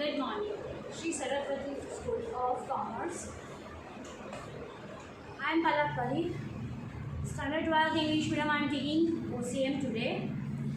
Good morning. Sri Saraswati School of Commerce. I am Palak Pari. Standard 12 English Medium I am taking OCM today.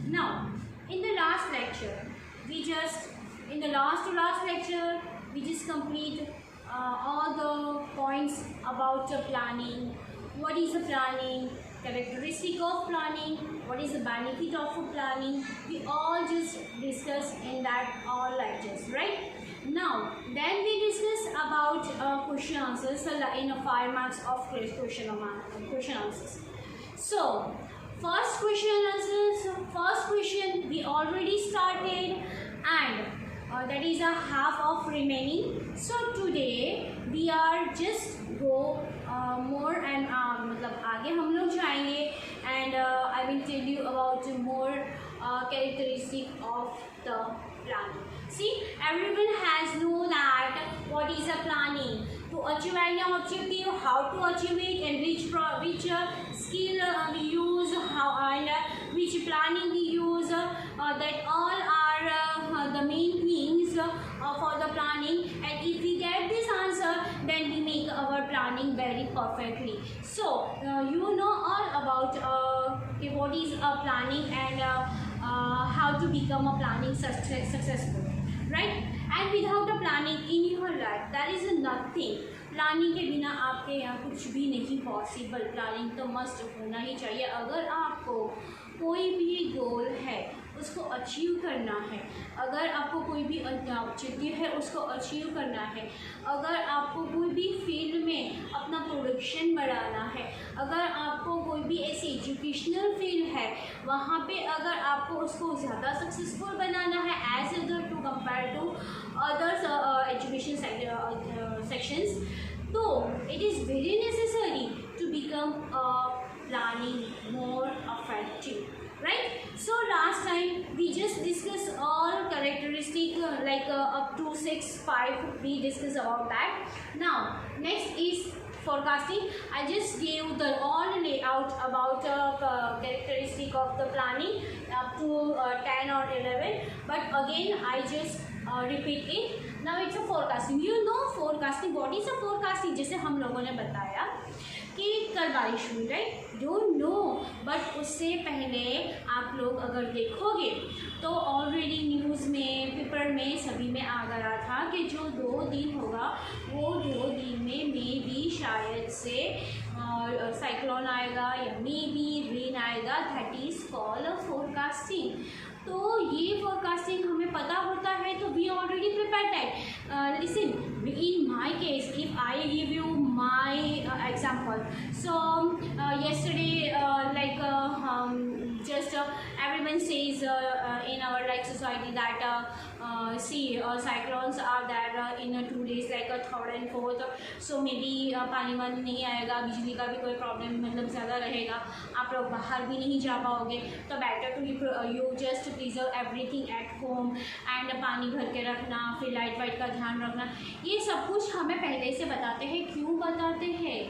Now, in the last lecture, in the last to last lecture, we just complete all the points about planning. What is the planning? Characteristic of planning, what is the benefit of planning, we all just discuss in that all lectures, right? Now then we discuss about question answers in 5 marks of question answers. So first question we already started, and that is a half of remaining. So today we are just go more and मतलब आगे हम लोग जाएंगे, and I will tell you about more characteristic of the planning. See, everyone has know that what is a planning, to achieve any objective, how to achieve it, and which skill we use, how and which planning we use. That all are the main things for the planning, and if we get this answer, then we make our planning very perfectly. So you know all about what is a planning and how to become a planning successful, right? And without a planning in your life, there is nothing. Planning के बिना आपके यहाँ कुछ भी नहीं possible. Planning तो must होना ही चाहिए. अगर आपको कोई भी गोल है उसको अचीव करना है, अगर आपको कोई भी ऑब्जेक्टिव है उसको अचीव करना है, अगर आपको कोई भी फील्ड में अपना प्रोडक्शन बढ़ाना है, अगर आपको कोई भी ऐसी एजुकेशनल फील्ड है वहाँ पे अगर आपको उसको ज़्यादा सक्सेसफुल बनाना है as other to compare to others education sections, so it is very necessary to become planning more effective, right? So last time we just discussed all characteristic like up to 6-5 we discussed about that. Now next is forecasting. I just gave the all layout about characteristic of the planning up to 10 or 11, but again I just repeat it. Now it's a forecasting. You know forecasting. What is a forecasting? जैसे हम लोगों ने बताया कि कल बारिश हुई, right? Don't know, but उससे पहले आप लोग अगर देखोगे तो ऑलरेडी न्यूज़ में, पेपर में, सभी में आ गया था कि जो 2 दिन होगा वो 2 दिन में मे बी शायद से साइक्लोन आएगा या मे बी रेन आएगा. That is called a forecasting. तो ये फोरकास्टिंग हमें पता होता है तो we already prepared that. Listen, in my case, if I give you my example, so yesterday just everyone says in our like society that cyclones are there in 2 days like 3rd and 4th, so maybe पानी वानी नहीं आएगा, बिजली का भी कोई problem मतलब ज़्यादा रहेगा, आप लोग बाहर भी नहीं जा पाओगे. तो better to you just preserve everything at home and पानी भर के रखना, फिर लाइट वाइट का ध्यान रखना. ये सब कुछ हमें पहले से बताते हैं. क्यों बताते हैं?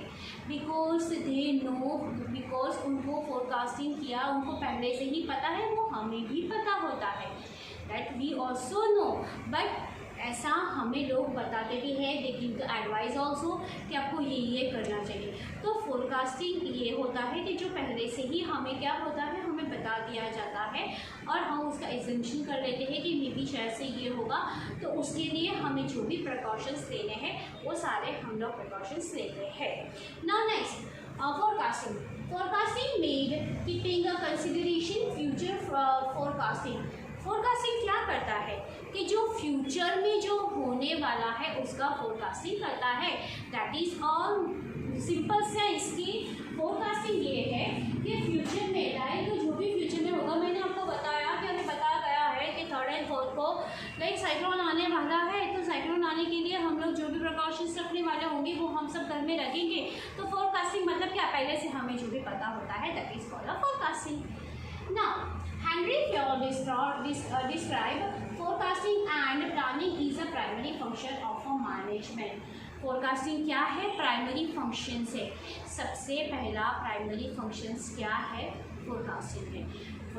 बिकॉज दे नो, बिकॉज उनको फोरकास्टिंग किया, उनको पहले से ही पता है, वो हमें भी पता होता है. That we also know, but ऐसा हमें लोग बताते भी हैं. They give the advice also कि आपको ये करना चाहिए. तो फोरकास्टिंग ये होता है कि जो पहले से ही हमें क्या होता है, हमें बता दिया जाता है और हम उसका एजम्पशन कर लेते हैं कि मे बी शायद से ये होगा. तो उसके लिए हमें जो भी प्रिकॉशंस लेने हैं वो सारे हम लोग प्रिकॉशंस लेते हैं. Now next, forecasting. Forecasting made keeping a consideration future forecasting. Forecasting क्या करता है कि जो फ्यूचर में जो होने वाला है उसका फोरकास्टिंग करता है. That is all simple sense की फोरकास्टिंग ये है कि फ्यूचर में लाइक जो भी फ्यूचर में होगा, मैंने आपको बताया कि हमें बताया गया है कि 3rd and 4th को लाइक साइक्लोन आने वाला है. तो साइक्लोन आने के लिए हम लोग जो भी प्रिकॉशंस रखने वाले होंगे वो हम सब घर में रखेंगे. तो फोरकास्टिंग मतलब क्या, पहले से हमें जो भी पता होता है, that is called a forecasting. Now Henry Fayol describe forecasting and planning is a primary function of a management. Forecasting क्या है? प्राइमरी फंक्शन है. सबसे पहला प्राइमरी फंक्शंस क्या है? फोरकास्टिंग है.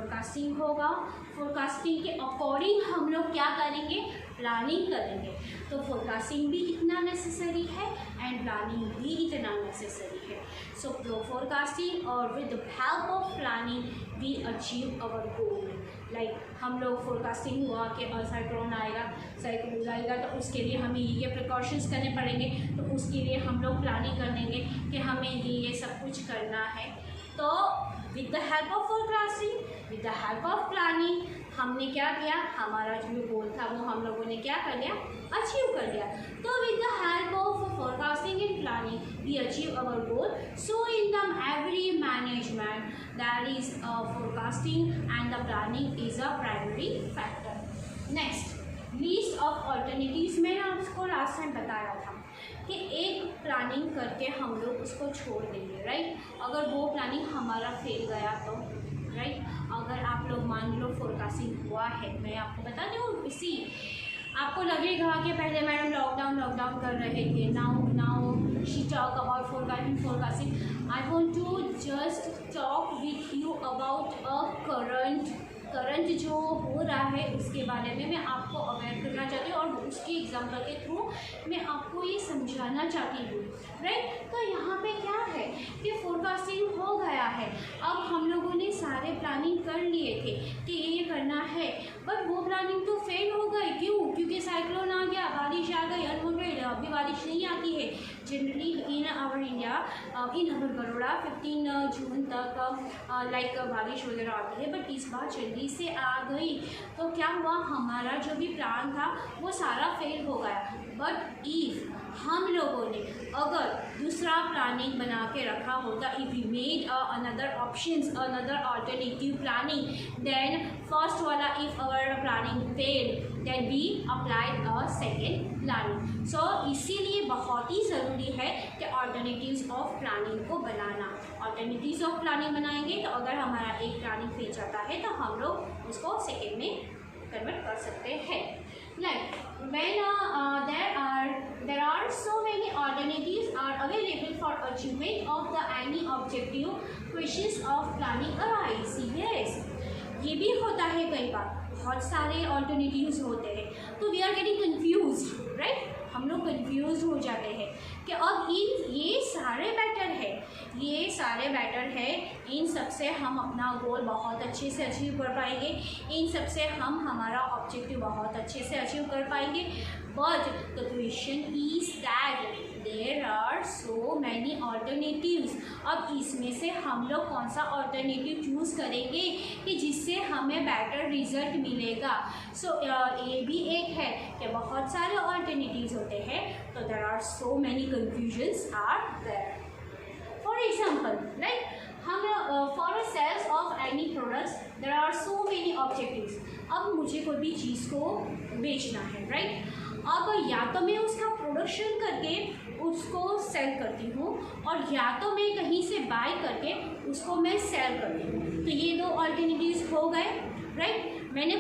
फोरकास्टिंग होगा, फोरकास्टिंग के अकॉर्डिंग हम लोग क्या करेंगे, प्लानिंग करेंगे। तो फोरकास्टिंग भी इतना नेसेसरी है एंड प्लानिंग भी इतना नेसेसरी है। सो फोरकास्टिंग और with the help of planning we achieve our goal. Like हम लोग फोरकास्टिंग हुआ कि साइक्लोन आएगा तो उसके लिए हमें ये प्रिकॉशंस करने पड़ेंगे, तो उसके लिए हम लोग प्लानिंग कर देंगे कि हमें ये सब कुछ करना है। तो with the help of forecasting, with the help of planning हमने क्या किया, हमारा जो गोल था वो हम लोगों ने क्या कर लिया, अचीव कर लिया। तो with the help of forecasting and planning we achieve our goal. So in the every management that is forecasting and the planning is a primary factor. Next, list of alternatives. मैंने आपको last time बताया था कि एक planning करके हम लोग उसको छोड़ देंगे, राइट। अगर वो प्लानिंग हमारा फेल गया तो, राइट। अगर आप लोग मान लो फोरकास्टिंग हुआ है, मैं आपको बताती हूँ, इसी आपको लगेगा कि पहले मैडम लॉकडाउन कर रहे थे, now she talk about forecasting. I want to just talk with you about a current जो हो रहा है उसके बारे में मैं आपको अवेयर करना चाहती हूँ और उसके एग्जाम्पल के थ्रू मैं आपको ये समझाना चाहती हूँ, राइट। तो यहाँ पे क्या है कि फोरकास्टिंग हो गया है, अब हम लोगों ने सारे प्लानिंग कर लिए थे कि ये करना है, बट वो प्लानिंग तो फेल हो गई। क्यों? क्योंकि साइक्लोन आ गया, बारिश आ गई, अभी बारिश नहीं आती है generally in our India, in our Baroda 15 जून तक लाइक बारिश वगैरह आती है, बट इस बार जल्दी से आ गई। तो क्या हुआ, हमारा जो भी प्लान था वो सारा फेल हो गया। बट इफ़ हम लोगों ने अगर दूसरा प्लानिंग बना के रखा होता, if we made another options, another alternative planning, then first वाला if our planning fail then we applied a second planning. So इसीलिए बहुत ही ज़रूरी है कि अल्टरनेटिव्स ऑफ प्लानिंग को बनाना। अल्टरनेटिव्स ऑफ प्लानिंग बनाएंगे तो अगर हमारा एक प्लानिंग फेल जाता है तो हम लोग उसको सेकेंड में कन्वर्ट कर सकते हैं। Like when there are so many alternatives are available for achievement of the any objective, questions of planning arise. Yes, ये भी होता है कई बार, बहुत सारे alternatives होते हैं तो we are getting confused, right? हम लोग कंफ्यूज हो जाते हैं कि अब ये सारे बैटर है, इन सब से हम अपना गोल बहुत अच्छे से अचीव कर पाएंगे, इन सब से हम हमारा ऑब्जेक्टिव बहुत अच्छे से अचीव कर पाएंगे। But the question is that there are so many alternatives. अब इसमें से हम लोग कौन सा ऑल्टरनेटिव चूज़ करेंगे कि जिससे हमें बेटर रिजल्ट मिलेगा। सो ये भी एक है कि बहुत सारे ऑल्टरनेटिव्स होते हैं तो there are so many confusions are there. For example like हम for a sales of any products there are so many objectives. अब मुझे कोई भी चीज़ को बेचना है, राइट। अब या तो मैं उसका प्रोडक्शन करके उसको सेल करती हूँ और या तो मैं कहीं से बाय करके उसको मैं सेल करती हूँ। तो ये दो ऑल्टरनेटिव्स हो गए, राइट। मैंने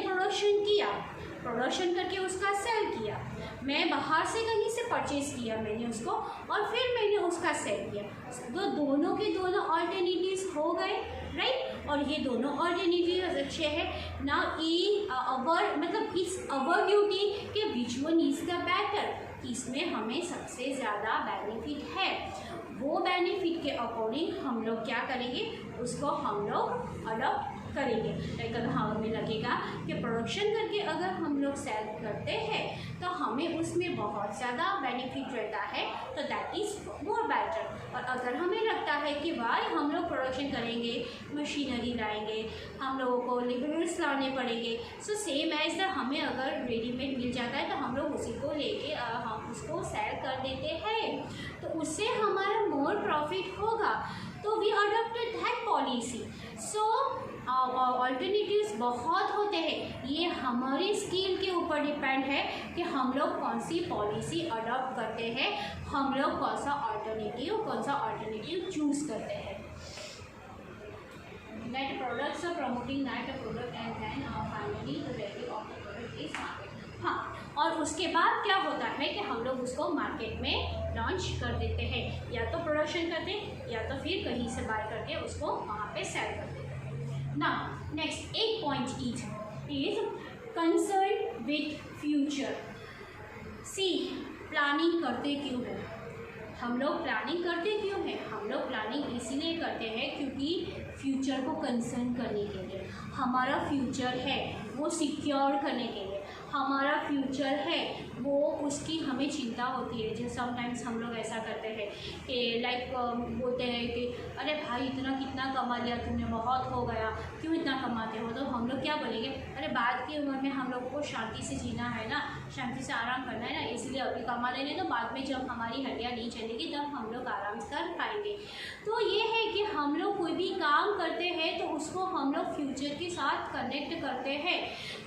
प्रोडक्शन करके उसका सेल किया, मैं बाहर से कहीं से परचेज़ किया मैंने उसको और फिर मैंने उसका सेल किया। तो दोनों के दोनों ऑल्टरनेटिव्स हो गए, राइट। और ये दोनों ऑल्टरनेटिव्स अच्छे हैं ना। इट्स अवर ड्यूटी कि which one is the better, इसमें हमें सबसे ज़्यादा बेनिफिट है। वो बेनिफिट के अकॉर्डिंग हम लोग क्या करेंगे, उसको हम लोग अडॉप्ट करेंगे। लाइक अगर हमें लगेगा कि प्रोडक्शन करके अगर हम लोग सेल करते हैं तो हमें उसमें बहुत ज़्यादा बेनिफिट रहता है तो दैट इज़ मोर बेटर। और अगर हमें लगता है कि भाई हम लोग प्रोडक्शन करेंगे, मशीनरी लाएंगे, हम लोगों को लेबर्स लाने पड़ेंगे, सो सेम एज द हमें अगर रेडीमेड मिल जाता है तो हम लोग उसी को लेके हम उसको सेल कर देते हैं तो उससे हमारा मोर प्रॉफिट होगा। तो we adopted that policy. So alternatives बहुत होते हैं, ये हमारी स्किल के ऊपर डिपेंड है कि हम लोग कौन सी पॉलिसी अडॉप्ट करते हैं, हम लोग कौन सा ऑल्टरनेटिव चूज़ करते हैं। That products are promoting that product and then finally the value of the product is market। हाँ, और उसके बाद क्या होता है कि हम लोग उसको मार्केट में लॉन्च कर देते हैं, या तो प्रोडक्शन करते हैं या तो फिर कहीं से बाय करके उसको वहाँ पे सेल करते हैं। Now next 8.8 is concern with future. See, planning करते क्यों है हम लोग? प्लानिंग करते क्यों है हम लोग? प्लानिंग इसीलिए करते हैं क्योंकि फ्यूचर को कंसर्न करने के लिए। हमारा फ्यूचर है वो सिक्योर करने के लिए, हमारा फ्यूचर है वो उसकी हमें चिंता होती है। जैसे समटाइम्स हम लोग ऐसा करते हैं कि लाइक बोलते हैं कि अरे भाई इतना कितना कमा लिया तुमने, बहुत हो गया, क्यों इतना कमाते हो? तो हम लोग क्या बोलेंगे, अरे बाद की उम्र में हम लोगों को शांति से जीना है ना, शांति से आराम करना है ना, इसलिए अभी कमा लेंगे तो बाद में जब हमारी हड्डियाँ नहीं चलेगी तब हम लोग आराम कर पाएंगे। तो ये है कि हम लोग कोई भी काम करते हैं तो उसको हम लोग फ्यूचर के साथ कनेक्ट करते हैं।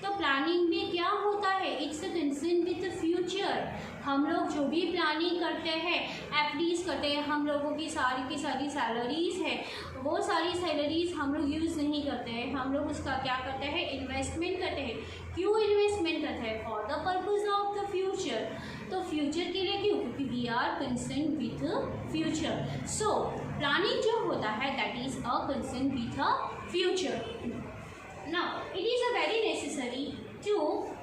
तो प्लानिंग में क्या होता है, it's a concern with the future. हम लोग जो भी प्लानिंग करते हैं, एफडीज करते हैं, हम लोगों की सारी सैलरीज है, वो सारी सैलरीज हम लोग यूज़ नहीं करते हैं, हम लोग उसका क्या करते हैं, इन्वेस्टमेंट करते हैं। क्यों इन्वेस्टमेंट करते हैं? For the purpose of the future. तो फ्यूचर के लिए क्यों? क्योंकि we are concern with future. So planning जो होता है that is a concern with a future. Now, it is a very necessary to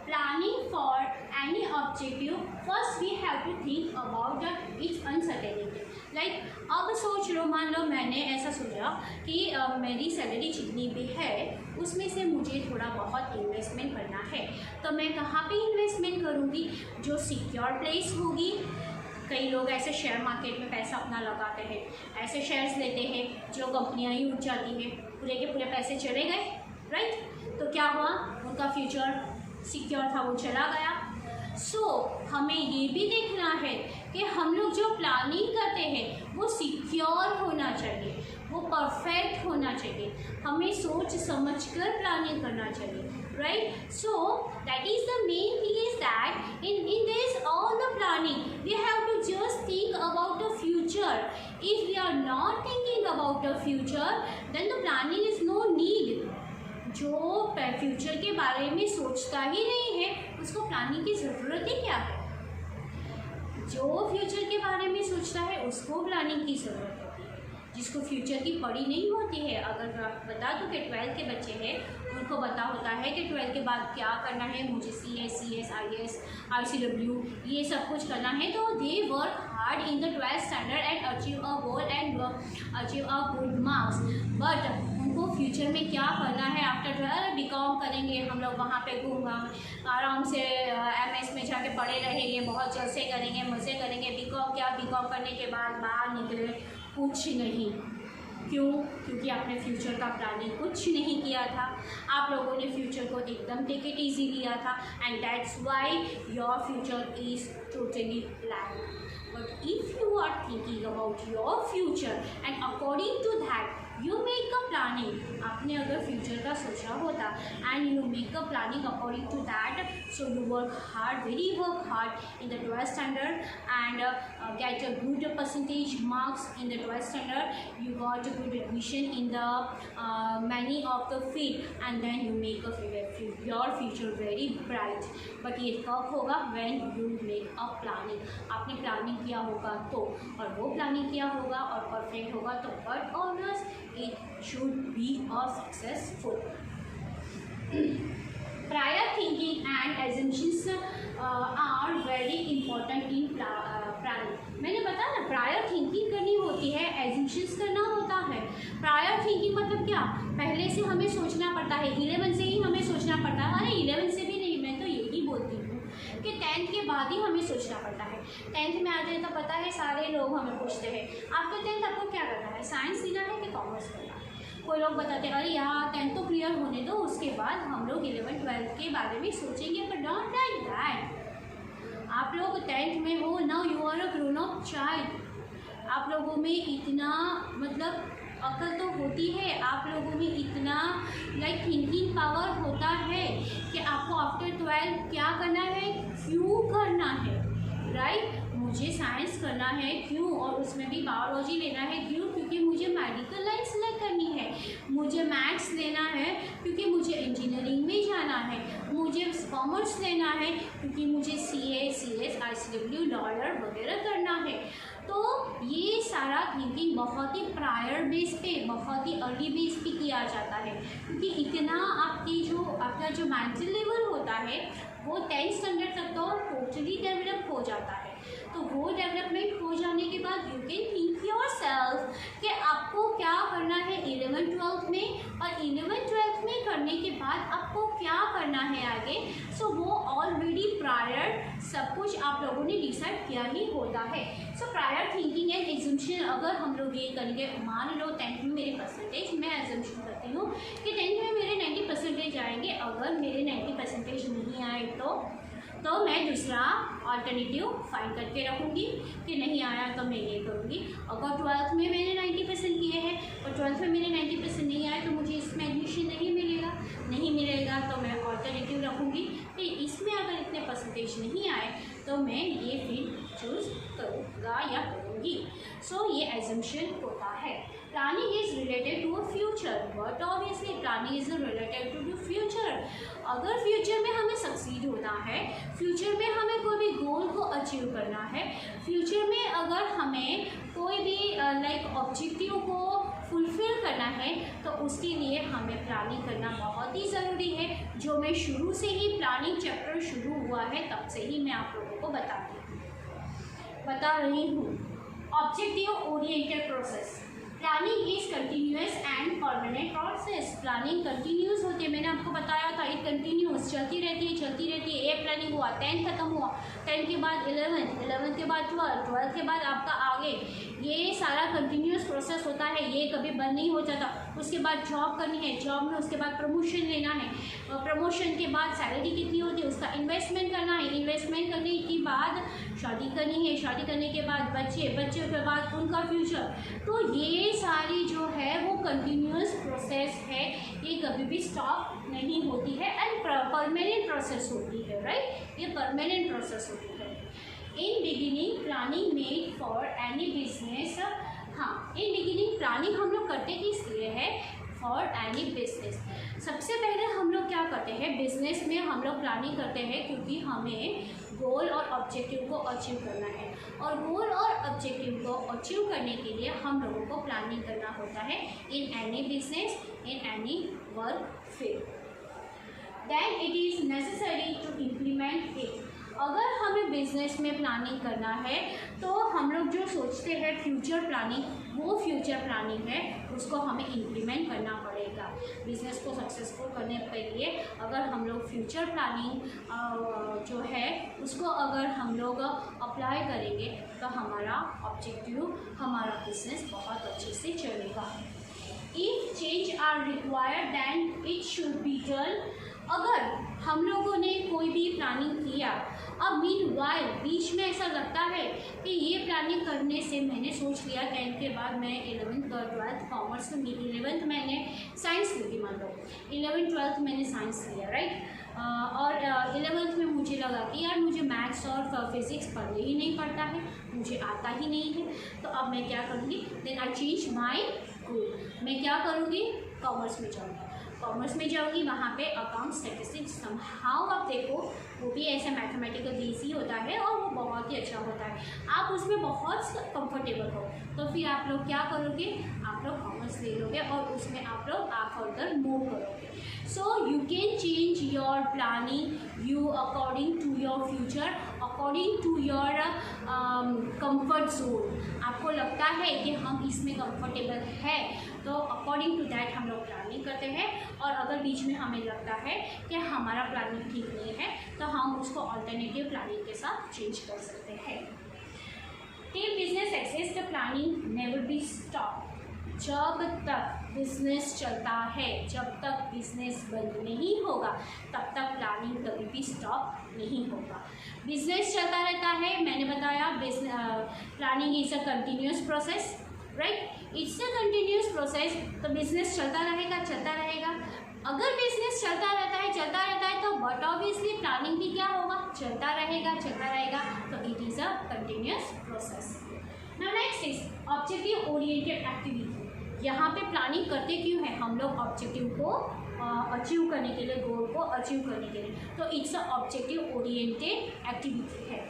planning for any objective. First, we have to think about its uncertainty. Like, अब सोच लो, मान लो मैंने ऐसा सोचा कि मेरी सैलरी जितनी भी है उसमें से मुझे थोड़ा बहुत इन्वेस्टमेंट करना है, तो मैं कहाँ पे इन्वेस्टमेंट करूँगी? जो सिक्योर प्लेस होगी। कई लोग ऐसे शेयर मार्केट में पैसा अपना लगाते हैं, ऐसे शेयर्स लेते हैं जो कंपनियाँ ही उठ जाती हैं, पूरे के पूरे पैसे चले गए, राइट? तो क्या हुआ, उनका फ्यूचर सिक्योर था वो चला गया। सो हमें ये भी देखना है कि हम लोग जो प्लानिंग करते हैं वो सिक्योर होना चाहिए, वो परफेक्ट होना चाहिए, हमें सोच समझकर प्लानिंग करना चाहिए, right? So that is the main thing is that in this all the planning we have to just think about the future. If we are not thinking about the future then the planning is no need. जो future के बारे में सोचता ही नहीं है उसको planning की ज़रूरत ही क्या है? जो फ्यूचर के बारे में सोचता है उसको प्लानिंग की ज़रूरत होती है, जिसको फ्यूचर की पड़ी नहीं होती है। अगर बता दूँ कि 12th के बच्चे हैं, उनको पता होता है कि 12th के बाद क्या करना है, मुझे CS, IAS, RCW ये सब कुछ करना है, तो they work hard in the 12th standard and achieve a goal and achieve a good marks. But उनको फ्यूचर में क्या करना है, आफ्टर 12 बीकॉम करेंगे हम लोग, वहाँ पे आराम से MS में जाके पढ़े रहेंगे, बहुत जलसे करेंगे, मज़े करेंगे। बीकॉम क्या, बीकॉम करने के बाद बाहर निकले कुछ नहीं। क्यों? क्योंकि आपने फ्यूचर का प्लानिंग कुछ नहीं किया था, आप लोगों ने फ्यूचर को एकदम टेक इट ईजी लिया था, and that's why your future is totally blank. But if you are thinking about your future and according to that you make a planning, आपने अगर फ्यूचर का सोचा होता and you make a planning according to that, so you work hard, very work hard in the 12th standard and get a good percentage marks in the 12th standard, you got a good admission in the many of the field and then you make your future very bright. But ये कब होगा? when you make a planning. आपने planning किया होगा तो, और वो planning किया होगा और परफेक्ट होगा तो, but always it should be a successful. Prior thinking and assumptions are very important in planning. मैंने बताया ना, प्रायर थिंकिंग करनी होती है, एजम्पशंस करना होता है। प्रायर थिंकिंग मतलब क्या? पहले से हमें सोचना पड़ता है, 11 से ही हमें सोचना पड़ता है। अरे 11 से भी नहीं, मैं तो यही बोलती हूँ कि 10th के बाद ही हमें सोचना पड़ता है। 10th में आ जाए तो पता है सारे लोग हमें पूछते हैं आफ्टर 10th आपको क्या करना है, साइंस लेना है कि कॉमर्स करना है। कोई लोग बताते हैं अरे यार 10th तो क्लियर होने दो, उसके बाद हम लोग 11th 12th के बारे में सोचेंगे। But don't like that. आप लोग 10th में हो, now you are a grown up child. आप लोगों में इतना मतलब अकल तो होती है, आप लोगों में इतना लाइक थिंकिंग पावर होता है कि आपको आफ्टर 12 क्या करना है, क्यों करना है, राइट? मुझे साइंस करना है, क्यों? और उसमें भी बायोलॉजी लेना है, क्यों? क्योंकि क्योंकि मुझे मेडिकल लाइन सेलेक्ट करनी है, मुझे मैथ्स लेना है क्योंकि मुझे इंजीनियरिंग में जाना है, मुझे कॉमर्स लेना है क्योंकि मुझे CA, CS, ICW, लॉयर वगैरह करना है। तो ये सारा थिंकिंग बहुत ही प्रायर बेस पे, बहुत ही अर्ली बेस पे किया जाता है, क्योंकि इतना आपका जो मेंटल लेवल होता है वो 10th स्टैंडर्ड तक तो टोटली डेवलप हो जाता है। तो वो डेवलपमेंट हो जाने के बाद यू कैन थिंक योरसेल्फ कि आपको क्या करना है 11th-12th में, और 11th-12th में करने के बाद आपको क्या करना है आगे। सो वो ऑलरेडी प्रायर सब कुछ आप लोगों ने डिसाइड किया ही होता है। सो प्रायर थिंकिंग एंड एग्जम्पशन अगर हम लोग ये करेंगे, मान लो 10th में मेरे परसेंटेज, मैं एग्जम्पशन करती हूँ कि 10th में मेरे 90% आएंगे, अगर मेरे 90% नहीं आए तो मैं दूसरा अल्टरनेटिव फाइंड करके रखूँगी कि नहीं आया तो मैं ये करूँगी। अगर 12th में मैंने 90% किए हैं और 12th में मेरे 90% नहीं आए तो मुझे इसमें एडमिशन नहीं मिलेगा तो मैं अल्टरनेटिव रखूँगी कि इसमें अगर इतने परसेंटेज नहीं आए तो मैं ये फील्ड चूज़ करूँगा या करूँगी। सो ये एजम्पशन होता है। Planning is related to a future, but obviously planning is related to future. अगर फ्यूचर में हमें सक्सीड होना है, फ्यूचर में हमें कोई भी गोल को अचीव करना है, फ्यूचर में अगर हमें कोई भी ऑब्जेक्टिव को फुलफिल करना है, तो उसके लिए हमें प्लानिंग करना बहुत ही ज़रूरी है, जो मैं शुरू से ही प्लानिंग चैप्टर शुरू हुआ है तब से ही मैं आप लोगों को बता रही हूँ। Objective oriented process. Planning is continuous and permanent process. Planning continuous होती है, मैंने आपको बताया था, इट कंटिन्यूस चलती रहती है। एक प्लानिंग हुआ, 10th खत्म हुआ, 10th के बाद 11th के बाद 12th के बाद आपका आगे, ये सारा कंटिन्यूस प्रोसेस होता है, ये कभी बंद नहीं हो जाता। उसके बाद जॉब करनी है, जॉब में उसके बाद प्रमोशन लेना है, प्रमोशन के बाद सैलरी कितनी होती है उसका इन्वेस्टमेंट करना है, इन्वेस्टमेंट करने के बाद शादी करनी है, शादी करने के बाद बच्चे के बाद उनका फ्यूचर। तो ये सारी जो है वो कंटिन्यूस प्रोसेस है, ये कभी भी स्टॉप नहीं होती है एंड परमानेंट प्रोसेस होती है, राइट। ये परमानेंट प्रोसेस होती है। In beginning planning made for any business. हाँ, इन बिगिनिंग प्लानिंग हम लोग करते किस लिए है? For any business. सबसे पहले हम लोग क्या करते हैं बिजनेस में, हम लोग प्लानिंग करते हैं क्योंकि हमें गोल और ऑब्जेक्टिव को अचीव करना है, और गोल और ऑब्जेक्टिव को अचीव करने के लिए हम लोगों को प्लानिंग करना होता है in any business, in any work field. Then it is necessary to implement it. अगर हमें बिजनेस में प्लानिंग करना है तो हम लोग जो सोचते हैं फ्यूचर प्लानिंग, वो फ्यूचर प्लानिंग है, उसको हमें इम्प्लीमेंट करना पड़ेगा। बिजनेस को सक्सेसफुल करने के लिए अगर हम लोग फ्यूचर प्लानिंग जो है उसको अगर हम लोग अप्लाई करेंगे तो हमारा ऑब्जेक्टिव, हमारा बिजनेस बहुत अच्छे से चलेगा। If change are required then it should be done. अगर हम लोगों ने कोई भी प्लानिंग किया, अब मीनवाइल बीच में ऐसा लगता है कि ये प्लानिंग करने से मैंने सोच लिया 10th के बाद मैं 11th और 12th कॉमर्स में, 11th मैंने साइंस ली थी, मान लो 11th-12th मैंने साइंस लिया, राइट। और 11th में मुझे लगा कि यार मुझे मैथ्स और फिज़िक्स पढ़ने ही नहीं पड़ता है, मुझे आता ही नहीं है, तो अब मैं क्या करूँगी? देन आई चेंज माई गोल। मैं क्या करूँगी? कॉमर्स में जाऊँगी, वहाँ पे अकाउंट स्टैटिस्टिक्स समहाउ, आप देखो वो भी ऐसा मैथमेटिकल बेस ही होता है और वो बहुत ही अच्छा होता है, आप उसमें बहुत कंफर्टेबल हो, तो फिर आप लोग क्या करोगे? आप लोग कॉमर्स ले लोगे और उसमें आप फर्दर मूव करोगे। So you can change your planning you according to your future, according to your comfort zone. आपको लगता है कि हम इसमें कंफर्टेबल है तो अकॉर्डिंग टू दैट हम लोग प्लानिंग करते हैं, और अगर बीच में हमें लगता है कि हमारा प्लानिंग ठीक नहीं है तो हम उसको अल्टरनेटिव प्लानिंग के साथ चेंज कर सकते हैं। Till business exist planning never be stop. जब तक बिजनेस चलता है, जब तक बिजनेस बंद नहीं होगा तब तक प्लानिंग कभी भी स्टॉप नहीं होगा। बिजनेस चलता रहता है, मैंने बताया planning is a continuous process, right. It's a continuous process, तो बिजनेस चलता रहेगा। अगर बिजनेस चलता रहता है तो बट ऑब्वियसली प्लानिंग भी क्या होगा? चलता रहेगा, तो it is a continuous process. Now next is objective oriented activity. यहाँ पे प्लानिंग करते क्यों है हम लोग? ऑब्जेक्टिव को अचीव करने के लिए, गोल को अचीव करने के लिए। तो it's a objective oriented activity है।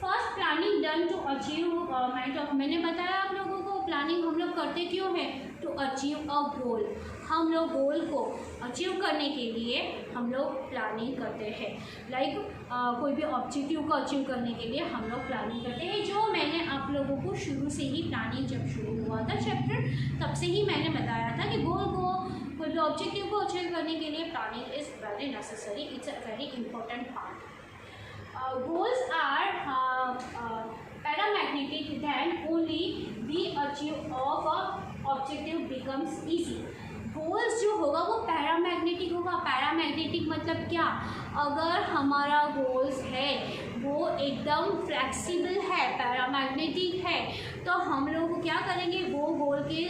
First planning done to achieve मैंने बताया आप लोगों को प्लानिंग हम लोग करते क्यों है? टू अचीव अ गोल। हम लोग गोल को अचीव करने के लिए हम लोग प्लानिंग करते हैं। लाइक कोई भी ऑब्जेक्टिव को अचीव करने के लिए हम लोग प्लानिंग करते हैं, जो मैंने आप लोगों को शुरू से ही प्लानिंग जब शुरू हुआ था चैप्टर तब से ही मैंने बताया था कि गोल को, कोई भी ऑब्जेक्टिव को अचीव करने के लिए planning is very necessary, it's a very important part. Goals are paramagnetic, then only the achieve of a objective becomes easy. Goals जो होगा वो पैरामैग्नेटिक होगा। पैरामैग्नेटिक मतलब क्या? अगर हमारा गोल्स है वो एकदम फ्लेक्सिबल है, पैरामैग्नेटिक है, तो हम लोग क्या करेंगे? वो गोल के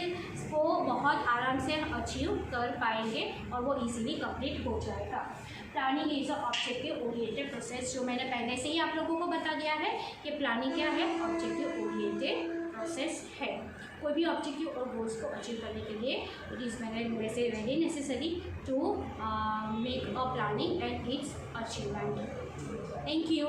को बहुत आराम से अचीव कर पाएंगे और वो इजीली कंप्लीट हो जाएगा। Planning is a objective oriented process, जो मैंने पहले से ही आप लोगों को बता दिया है कि प्लानिंग क्या है? ऑब्जेक्टिव ओरिएंटेड प्रोसेस है। कोई भी ऑब्जेक्टिव और गोल्स को अचीव करने के लिए it is very necessary to make a planning and its achievement. Thank you.